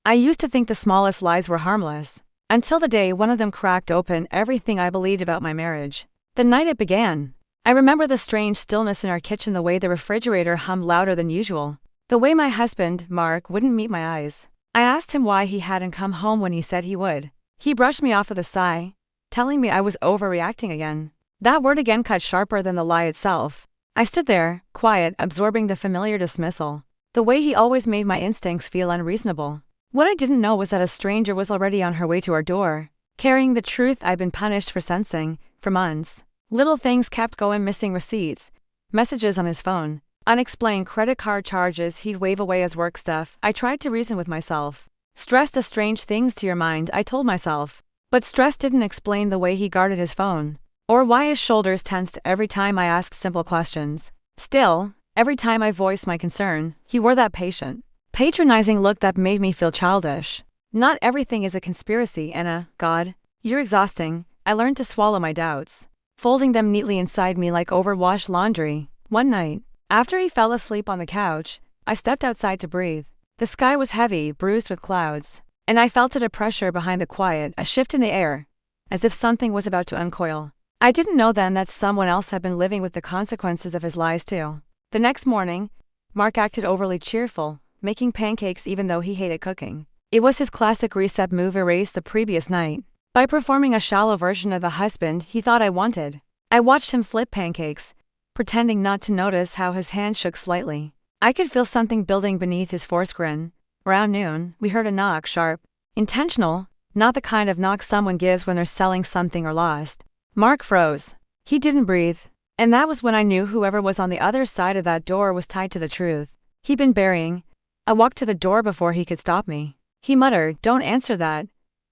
I used to think the smallest lies were harmless, until the day one of them cracked open everything I believed about my marriage. The night it began. I remember the strange stillness in our kitchen, the way the refrigerator hummed louder than usual, the way my husband, Mark, wouldn't meet my eyes. I asked him why he hadn't come home when he said he would. He brushed me off with a sigh, telling me I was overreacting again. That word again cut sharper than the lie itself. I stood there, quiet, absorbing the familiar dismissal, the way he always made my instincts feel unreasonable. What I didn't know was that a stranger was already on her way to our door, carrying the truth I'd been punished for sensing for months. Little things kept going: missing receipts, messages on his phone, unexplained credit card charges he'd wave away as work stuff. I tried to reason with myself. Stress does strange things to your mind, I told myself. But stress didn't explain the way he guarded his phone, or why his shoulders tensed every time I asked simple questions. Still, every time I voiced my concern, he wore that patient, patronizing look that made me feel childish. Not everything is a conspiracy, Anna. God, you're exhausting. I learned to swallow my doubts, folding them neatly inside me like overwashed laundry. One night, after he fell asleep on the couch, I stepped outside to breathe. The sky was heavy, bruised with clouds, and I felt a pressure behind the quiet, a shift in the air, as if something was about to uncoil. I didn't know then that someone else had been living with the consequences of his lies too. The next morning, Mark acted overly cheerful, making pancakes even though he hated cooking. It was his classic reset move, erased the previous night by performing a shallow version of the husband he thought I wanted. I watched him flip pancakes, pretending not to notice how his hand shook slightly. I could feel something building beneath his forced grin. Around noon, we heard a knock, sharp, intentional, not the kind of knock someone gives when they're selling something or lost. Mark froze. He didn't breathe. And that was when I knew whoever was on the other side of that door was tied to the truth he'd been burying. I walked to the door before he could stop me. He muttered, "Don't answer that,"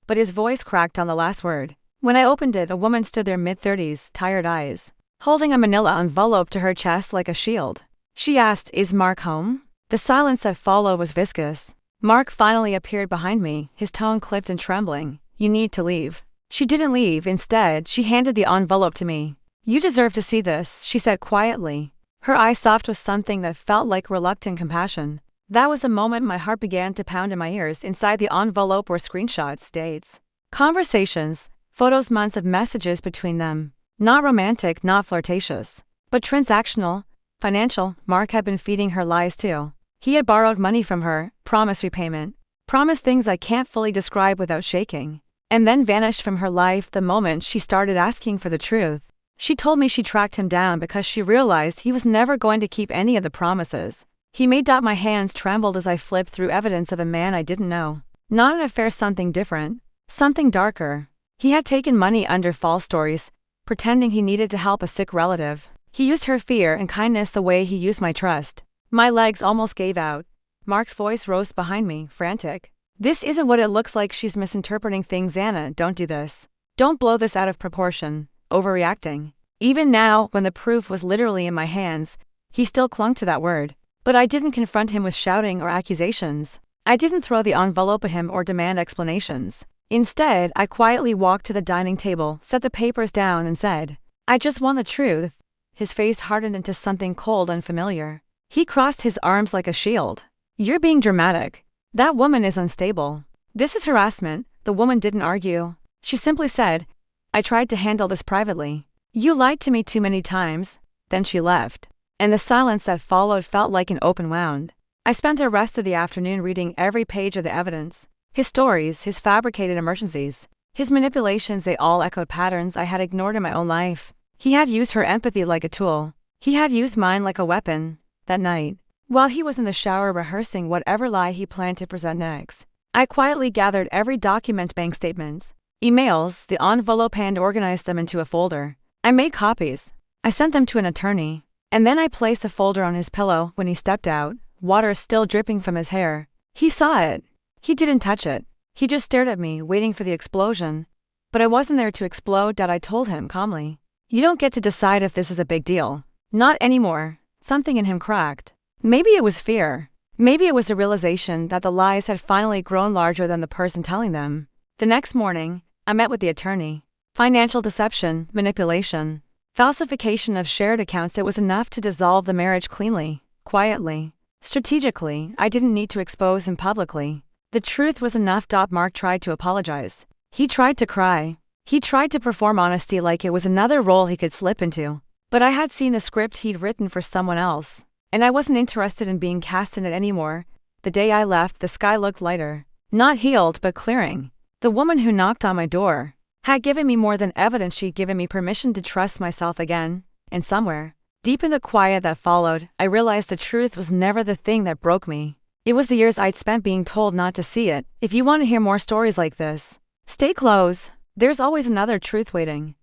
but his voice cracked on the last word. When I opened it, a woman stood there, mid-30s, tired eyes, holding a manila envelope to her chest like a shield. She asked, "Is Mark home?" The silence that followed was viscous. Mark finally appeared behind me, his tone clipped and trembling. "You need to leave." She didn't leave. Instead, she handed the envelope to me. "You deserve to see this," she said quietly, her eyes soft with something that felt like reluctant compassion. That was the moment my heart began to pound in my ears. Inside the envelope were screenshots, dates, conversations, photos, months of messages between them. Not romantic, not flirtatious, but transactional, financial. Mark had been feeding her lies too. He had borrowed money from her, promised repayment, promised things I can't fully describe without shaking, and then vanished from her life the moment she started asking for the truth. She told me she tracked him down because she realized he was never going to keep any of the promises he made. My hands trembled as I flipped through evidence of a man I didn't know. Not an affair, something different, something darker. He had taken money under false stories, pretending he needed to help a sick relative. He used her fear and kindness the way he used my trust. My legs almost gave out. Mark's voice rose behind me, frantic. "This isn't what it looks like. She's misinterpreting things. Anna, don't do this. Don't blow this out of proportion." Overreacting. Even now, when the proof was literally in my hands, he still clung to that word. But I didn't confront him with shouting or accusations. I didn't throw the envelope at him or demand explanations. Instead, I quietly walked to the dining table, set the papers down, and said, "I just want the truth." His face hardened into something cold and familiar. He crossed his arms like a shield. "You're being dramatic. That woman is unstable. This is harassment." The woman didn't argue. She simply said, "I tried to handle this privately. You lied to me too many times." Then she left, and the silence that followed felt like an open wound. I spent the rest of the afternoon reading every page of the evidence. His stories, his fabricated emergencies, his manipulations, they all echoed patterns I had ignored in my own life. He had used her empathy like a tool. He had used mine like a weapon. That night, while he was in the shower rehearsing whatever lie he planned to present next, I quietly gathered every document, bank statements, emails, the envelope, and organized them into a folder. I made copies. I sent them to an attorney. And then I placed the folder on his pillow. When he stepped out, water still dripping from his hair, he saw it. He didn't touch it. He just stared at me, waiting for the explosion. But I wasn't there to explode. I told him calmly. "You don't get to decide if this is a big deal." "Not anymore." Something in him cracked. Maybe it was fear. Maybe it was the realization that the lies had finally grown larger than the person telling them. The next morning, I met with the attorney. Financial deception, manipulation, falsification of shared accounts. It was enough to dissolve the marriage cleanly, quietly, strategically. I didn't need to expose him publicly. The truth was enough. Mark tried to apologize. He tried to cry. He tried to perform honesty like it was another role he could slip into. But I had seen the script he'd written for someone else, and I wasn't interested in being cast in it anymore. The day I left, the sky looked lighter. Not healed, but clearing. The woman who knocked on my door had given me more than evidence. She'd given me permission to trust myself again. And somewhere, deep in the quiet that followed, I realized the truth was never the thing that broke me. It was the years I'd spent being told not to see it. If you want to hear more stories like this, stay close. There's always another truth waiting.